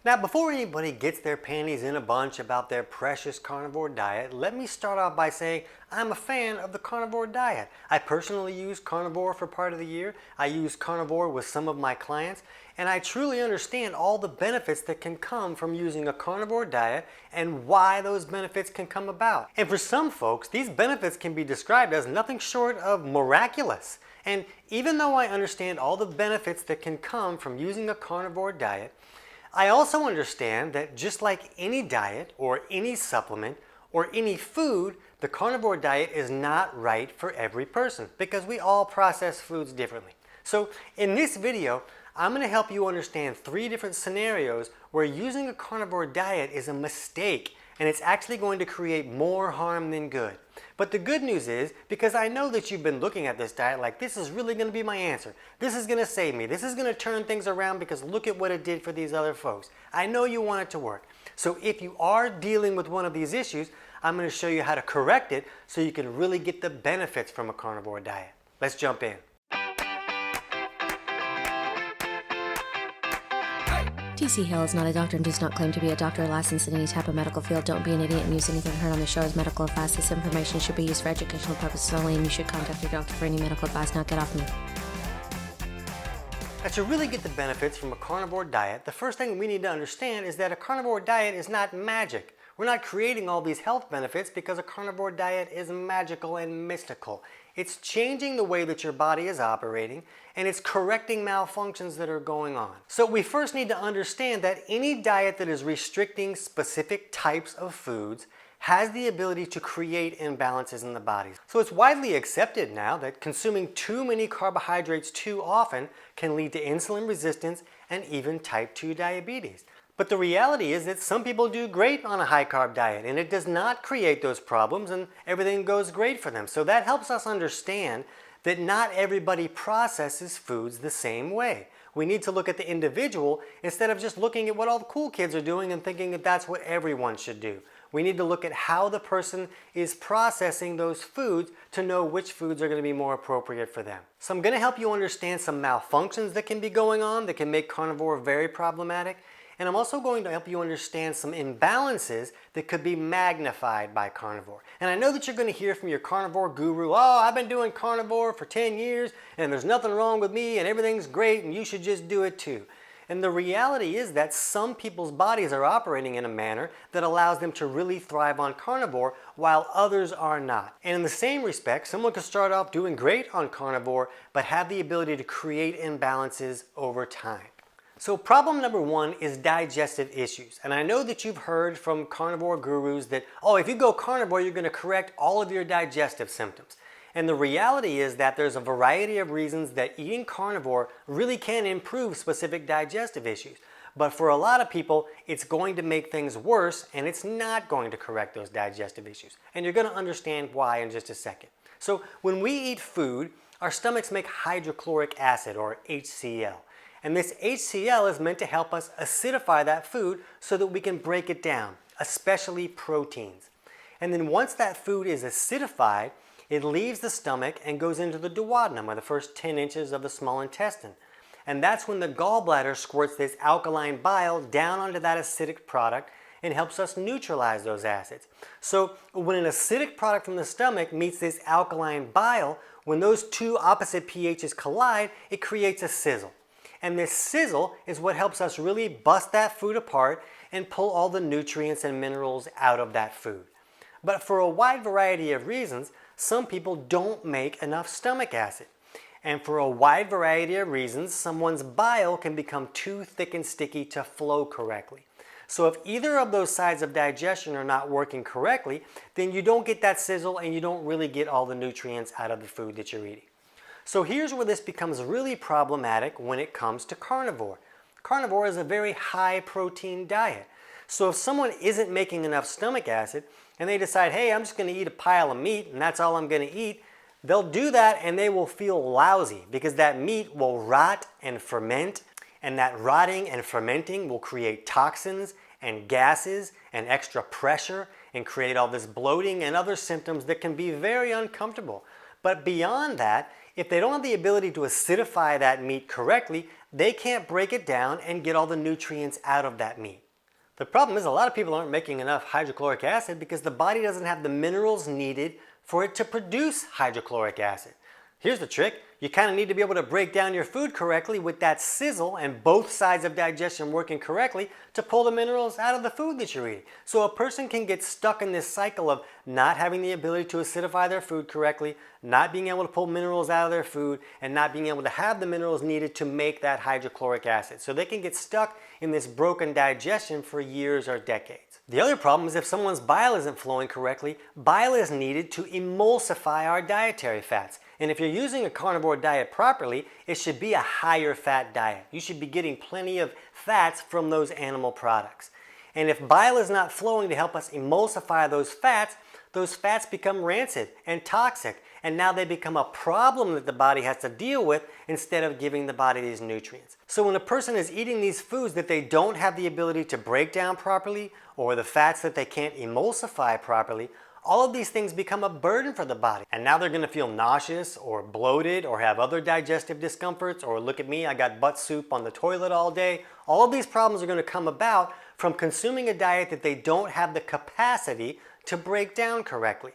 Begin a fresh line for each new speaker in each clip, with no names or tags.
Now, before anybody gets their panties in a bunch about their precious carnivore diet, let me start off by saying I'm a fan of the carnivore diet. I personally use carnivore for part of the year. I use carnivore with some of my clients, and I truly understand all the benefits that can come from using a carnivore diet and why those benefits can come about. And for some folks, these benefits can be described as nothing short of miraculous. And even though I understand all the benefits that can come from using a carnivore diet, I also understand that just like any diet or any supplement or any food, the carnivore diet is not right for every person because we all process foods differently. So in this video, I'm going to help you understand 3 different scenarios where using a carnivore diet is a mistake and it's actually going to create more harm than good. But the good news is, because I know that you've been looking at this diet like this is really going to be my answer. This is going to save me. This is going to turn things around because look at what it did for these other folks. I know you want it to work. So if you are dealing with one of these issues, I'm going to show you how to correct it so you can really get the benefits from a carnivore diet. Let's jump in.
TC Hale is not a doctor and does not claim to be a doctor or licensed in any type of medical field. Don't be an idiot and use anything heard on the show as medical advice. This information should be used for educational purposes only, and you should contact your doctor for any medical advice. Now get off me.
Now, to really get the benefits from a carnivore diet, the first thing we need to understand is that a carnivore diet is not magic. We're not creating all these health benefits because a carnivore diet is magical and mystical. It's changing the way that your body is operating, and it's correcting malfunctions that are going on. So we first need to understand that any diet that is restricting specific types of foods has the ability to create imbalances in the body. So it's widely accepted now that consuming too many carbohydrates too often can lead to insulin resistance and even type 2 diabetes. But the reality is that some people do great on a high-carb diet and it does not create those problems and everything goes great for them. So that helps us understand that not everybody processes foods the same way. We need to look at the individual instead of just looking at what all the cool kids are doing and thinking that that's what everyone should do. We need to look at how the person is processing those foods to know which foods are going to be more appropriate for them. So I'm going to help you understand some malfunctions that can be going on that can make carnivore very problematic. And I'm also going to help you understand some imbalances that could be magnified by carnivore. And I know that you're going to hear from your carnivore guru, oh, I've been doing carnivore for 10 years and there's nothing wrong with me and everything's great and you should just do it too. And the reality is that some people's bodies are operating in a manner that allows them to really thrive on carnivore while others are not. And in the same respect, someone could start off doing great on carnivore but have the ability to create imbalances over time. So problem number 1 is digestive issues. And I know that you've heard from carnivore gurus that, oh, if you go carnivore, you're going to correct all of your digestive symptoms. And the reality is that there's a variety of reasons that eating carnivore really can improve specific digestive issues. But for a lot of people, it's going to make things worse and it's not going to correct those digestive issues. And you're going to understand why in just a second. So when we eat food, our stomachs make hydrochloric acid, or HCl. And this HCl is meant to help us acidify that food so that we can break it down, especially proteins. And then once that food is acidified, it leaves the stomach and goes into the duodenum, or the first 10 inches of the small intestine. And that's when the gallbladder squirts this alkaline bile down onto that acidic product and helps us neutralize those acids. So when an acidic product from the stomach meets this alkaline bile, when those two opposite pHs collide, it creates a sizzle. And this sizzle is what helps us really bust that food apart and pull all the nutrients and minerals out of that food. But for a wide variety of reasons, some people don't make enough stomach acid. And for a wide variety of reasons, someone's bile can become too thick and sticky to flow correctly. So if either of those sides of digestion are not working correctly, then you don't get that sizzle and you don't really get all the nutrients out of the food that you're eating. So here's where this becomes really problematic when it comes to carnivore. Carnivore is a very high protein diet. So if someone isn't making enough stomach acid and they decide, hey, I'm just going to eat a pile of meat and that's all I'm going to eat, they'll do that and they will feel lousy because that meat will rot and ferment, and that rotting and fermenting will create toxins and gases and extra pressure and create all this bloating and other symptoms that can be very uncomfortable. But beyond that, if they don't have the ability to acidify that meat correctly, they can't break it down and get all the nutrients out of that meat. The problem is a lot of people aren't making enough hydrochloric acid because the body doesn't have the minerals needed for it to produce hydrochloric acid. Here's the trick. You kind of need to be able to break down your food correctly with that sizzle and both sides of digestion working correctly to pull the minerals out of the food that you're eating. So a person can get stuck in this cycle of not having the ability to acidify their food correctly, not being able to pull minerals out of their food, and not being able to have the minerals needed to make that hydrochloric acid. So they can get stuck in this broken digestion for years or decades. The other problem is if someone's bile isn't flowing correctly, bile is needed to emulsify our dietary fats. And if you're using a carnivore diet properly, it should be a higher fat diet. You should be getting plenty of fats from those animal products. And if bile is not flowing to help us emulsify those fats become rancid and toxic. And now they become a problem that the body has to deal with instead of giving the body these nutrients. So when a person is eating these foods that they don't have the ability to break down properly, or the fats that they can't emulsify properly, all of these things become a burden for the body. And now they're going to feel nauseous or bloated or have other digestive discomforts, or look at me, I got butt soup on the toilet all day. All of these problems are going to come about from consuming a diet that they don't have the capacity to break down correctly.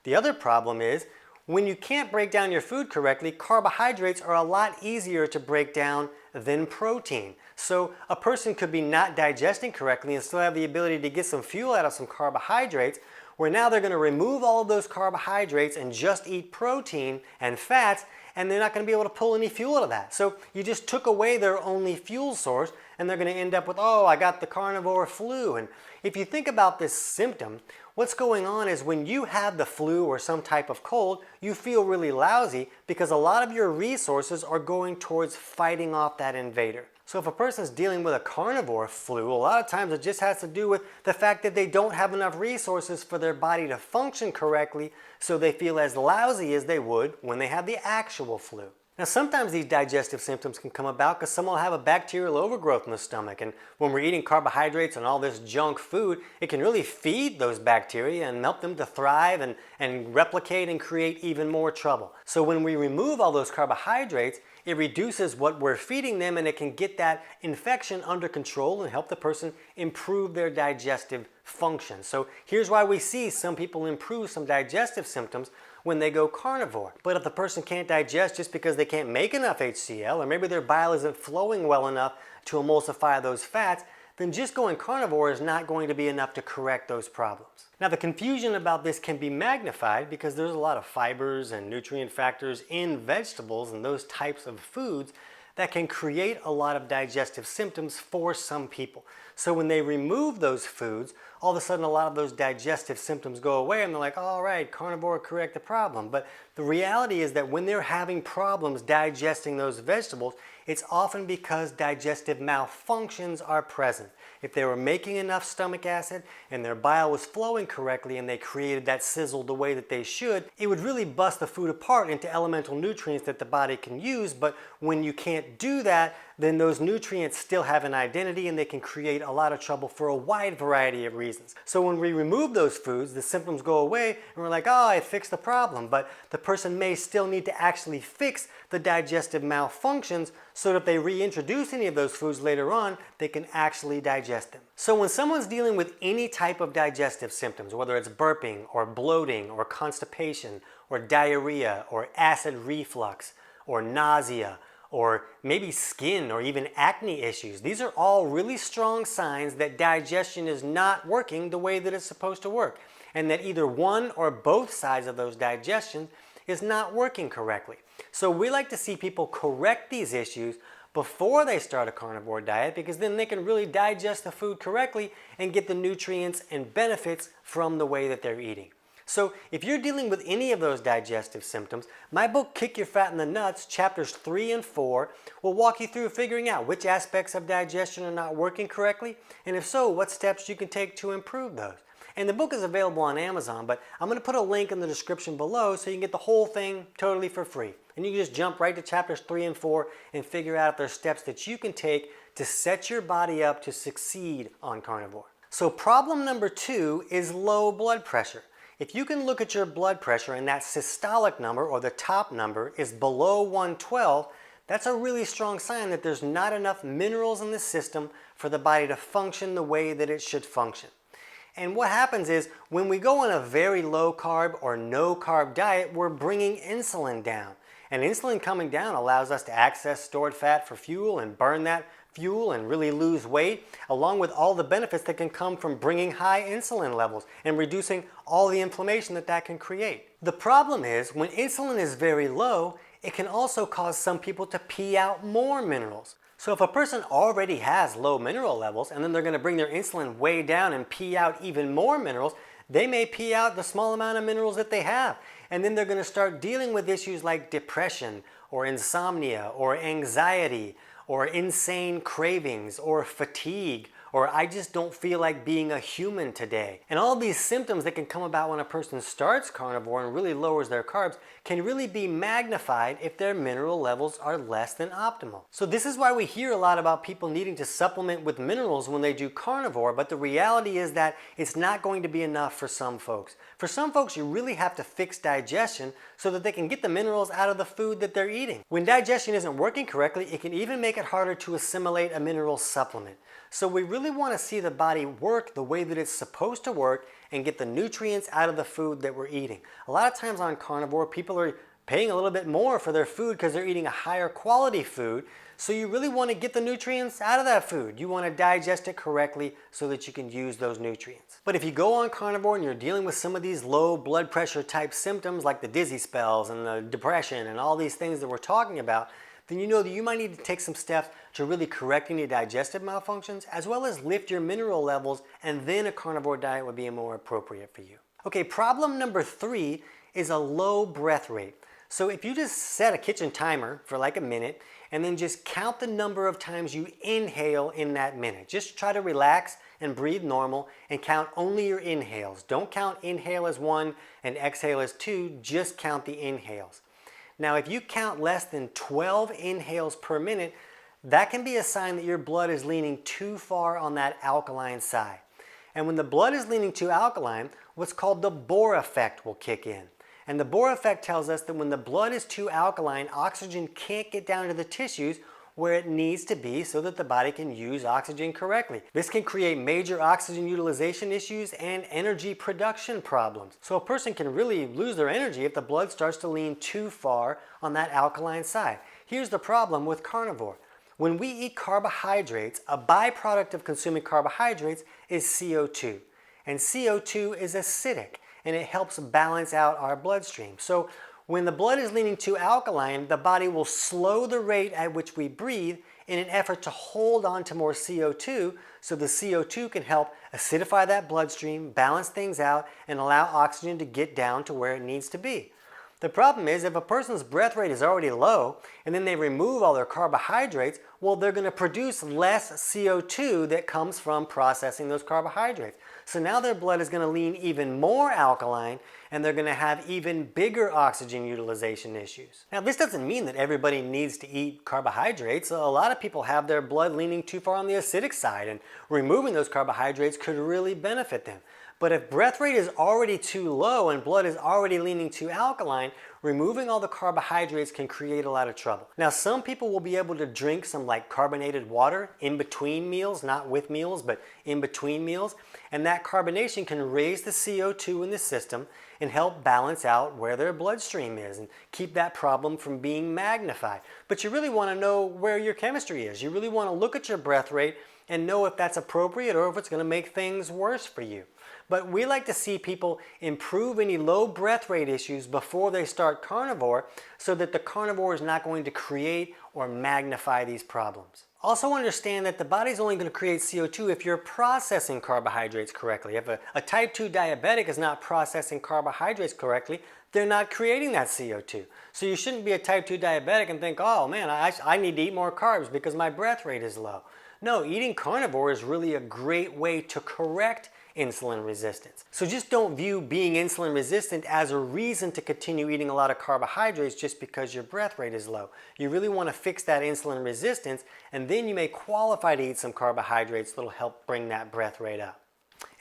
The other problem is when you can't break down your food correctly, carbohydrates are a lot easier to break down than protein. So a person could be not digesting correctly and still have the ability to get some fuel out of some carbohydrates, where now they're going to remove all of those carbohydrates and just eat protein and fats, and they're not going to be able to pull any fuel out of that. So you just took away their only fuel source, and they're going to end up with, oh, I got the carnivore flu. And if you think about this symptom, what's going on is when you have the flu or some type of cold, you feel really lousy because a lot of your resources are going towards fighting off that invader. So if a person's dealing with a carnivore flu, a lot of times it just has to do with the fact that they don't have enough resources for their body to function correctly, so they feel as lousy as they would when they have the actual flu. Now sometimes these digestive symptoms can come about because someone will have a bacterial overgrowth in the stomach, and when we're eating carbohydrates and all this junk food, it can really feed those bacteria and help them to thrive and replicate and create even more trouble. So when we remove all those carbohydrates, it reduces what we're feeding them, and it can get that infection under control and help the person improve their digestive function. So here's why we see some people improve some digestive symptoms when they go carnivore. But if the person can't digest just because they can't make enough HCl, or maybe their bile isn't flowing well enough to emulsify those fats, then just going carnivore is not going to be enough to correct those problems. Now the confusion about this can be magnified because there's a lot of fibers and nutrient factors in vegetables and those types of foods that can create a lot of digestive symptoms for some people. So when they remove those foods, all of a sudden a lot of those digestive symptoms go away and they're like, all right, carnivore correct the problem. But the reality is that when they're having problems digesting those vegetables, it's often because digestive malfunctions are present. If they were making enough stomach acid and their bile was flowing correctly and they created that sizzle the way that they should, it would really bust the food apart into elemental nutrients that the body can use. But when you can't do that, then those nutrients still have an identity and they can create a lot of trouble for a wide variety of reasons. So when we remove those foods, the symptoms go away and we're like, oh, I fixed the problem. But the person may still need to actually fix the digestive malfunctions so that if they reintroduce any of those foods later on, they can actually digest them. So when someone's dealing with any type of digestive symptoms, whether it's burping or bloating or constipation or diarrhea or acid reflux or nausea, or maybe skin or even acne issues. These are all really strong signs that digestion is not working the way that it's supposed to work, and that either one or both sides of those digestion is not working correctly. So we like to see people correct these issues before they start a carnivore diet, because then they can really digest the food correctly and get the nutrients and benefits from the way that they're eating. So if you're dealing with any of those digestive symptoms, my book, Kick Your Fat in the Nuts, chapters 3 and 4, will walk you through figuring out which aspects of digestion are not working correctly, and if so, what steps you can take to improve those. And the book is available on Amazon, but I'm going to put a link in the description below so you can get the whole thing totally for free. And you can just jump right to chapters 3 and 4 and figure out if there's steps that you can take to set your body up to succeed on carnivore. So problem number 2 is low blood pressure. If you can look at your blood pressure and that systolic number, or the top number, is below 112, that's a really strong sign that there's not enough minerals in the system for the body to function the way that it should function. And what happens is when we go on a very low carb or no carb diet, we're bringing insulin down. And insulin coming down allows us to access stored fat for fuel and burn that fuel and really lose weight, along with all the benefits that can come from bringing high insulin levels and reducing all the inflammation that can create. The problem is when insulin is very low, it can also cause some people to pee out more minerals. So if a person already has low mineral levels and then they're going to bring their insulin way down and pee out even more minerals, they may pee out the small amount of minerals that they have. And then they're going to start dealing with issues like depression or insomnia or anxiety or insane cravings or fatigue or I just don't feel like being a human today. And all these symptoms that can come about when a person starts carnivore and really lowers their carbs can really be magnified if their mineral levels are less than optimal. So this is why we hear a lot about people needing to supplement with minerals when they do carnivore, but the reality is that it's not going to be enough for some folks. For some folks, you really have to fix digestion so that they can get the minerals out of the food that they're eating. When digestion isn't working correctly, it can even make it harder to assimilate a mineral supplement. So we really want to see the body work the way that it's supposed to work and get the nutrients out of the food that we're eating. A lot of times on carnivore, people are paying a little bit more for their food because they're eating a higher quality food. So you really want to get the nutrients out of that food. You want to digest it correctly so that you can use those nutrients. But if you go on carnivore and you're dealing with some of these low blood pressure type symptoms like the dizzy spells and the depression and all these things that we're talking about, then you know that you might need to take some steps to really correct any digestive malfunctions as well as lift your mineral levels, and then a carnivore diet would be more appropriate for you. Okay, problem number 3 is a low breath rate. So if you just set a kitchen timer for like a minute and then just count the number of times you inhale in that minute. Just try to relax and breathe normal and count only your inhales. Don't count inhale as 1 and exhale as 2, just count the inhales. Now if you count less than 12 inhales per minute, that can be a sign that your blood is leaning too far on that alkaline side. And when the blood is leaning too alkaline, what's called the Bohr effect will kick in. And the Bohr effect tells us that when the blood is too alkaline, oxygen can't get down to the tissues where it needs to be so that the body can use oxygen correctly. This can create major oxygen utilization issues and energy production problems. So a person can really lose their energy if the blood starts to lean too far on that alkaline side. Here's the problem with carnivore. When we eat carbohydrates, a byproduct of consuming carbohydrates is CO2. And CO2 is acidic and it helps balance out our bloodstream. So when the blood is leaning too alkaline, the body will slow the rate at which we breathe in an effort to hold on to more CO2 so the CO2 can help acidify that bloodstream, balance things out, and allow oxygen to get down to where it needs to be. The problem is if a person's breath rate is already low and then they remove all their carbohydrates, well, they're going to produce less CO2 that comes from processing those carbohydrates. So now their blood is going to lean even more alkaline and they're going to have even bigger oxygen utilization issues. Now this doesn't mean that everybody needs to eat carbohydrates. A lot of people have their blood leaning too far on the acidic side, and removing those carbohydrates could really benefit them. But if breath rate is already too low and blood is already leaning too alkaline, removing all the carbohydrates can create a lot of trouble. Now some people will be able to drink some like carbonated water in between meals, not with meals, but in between meals. And that carbonation can raise the CO2 in the system and help balance out where their bloodstream is and keep that problem from being magnified. But you really want to know where your chemistry is. You really want to look at your breath rate and know if that's appropriate or if it's going to make things worse for you. But we like to see people improve any low breath rate issues before they start carnivore so that the carnivore is not going to create or magnify these problems. Also understand that the body's only going to create CO2 if you're processing carbohydrates correctly. If a type 2 diabetic is not processing carbohydrates correctly, they're not creating that CO2. So you shouldn't be a type 2 diabetic and think, oh man, I need to eat more carbs because my breath rate is low. No, eating carnivore is really a great way to correct insulin resistance. So just don't view being insulin resistant as a reason to continue eating a lot of carbohydrates just because your breath rate is low. You really want to fix that insulin resistance, and then you may qualify to eat some carbohydrates that'll help bring that breath rate up.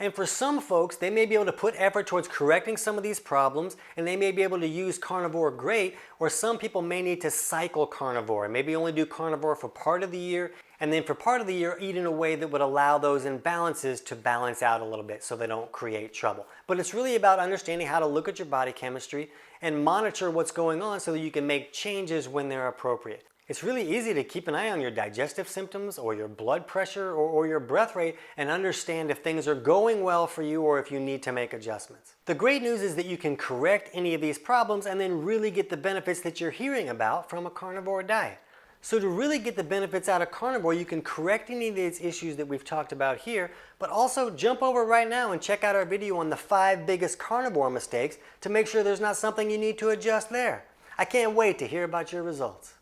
And for some folks, they may be able to put effort towards correcting some of these problems, and they may be able to use carnivore great, or some people may need to cycle carnivore and maybe only do carnivore for part of the year, and then for part of the year eat in a way that would allow those imbalances to balance out a little bit so they don't create trouble. But it's really about understanding how to look at your body chemistry and monitor what's going on so that you can make changes when they're appropriate. It's really easy to keep an eye on your digestive symptoms or your blood pressure or your breath rate and understand if things are going well for you or if you need to make adjustments. The great news is that you can correct any of these problems and then really get the benefits that you're hearing about from a carnivore diet. So to really get the benefits out of carnivore, you can correct any of these issues that we've talked about here, but also jump over right now and check out our video on the 5 biggest carnivore mistakes to make sure there's not something you need to adjust there. I can't wait to hear about your results.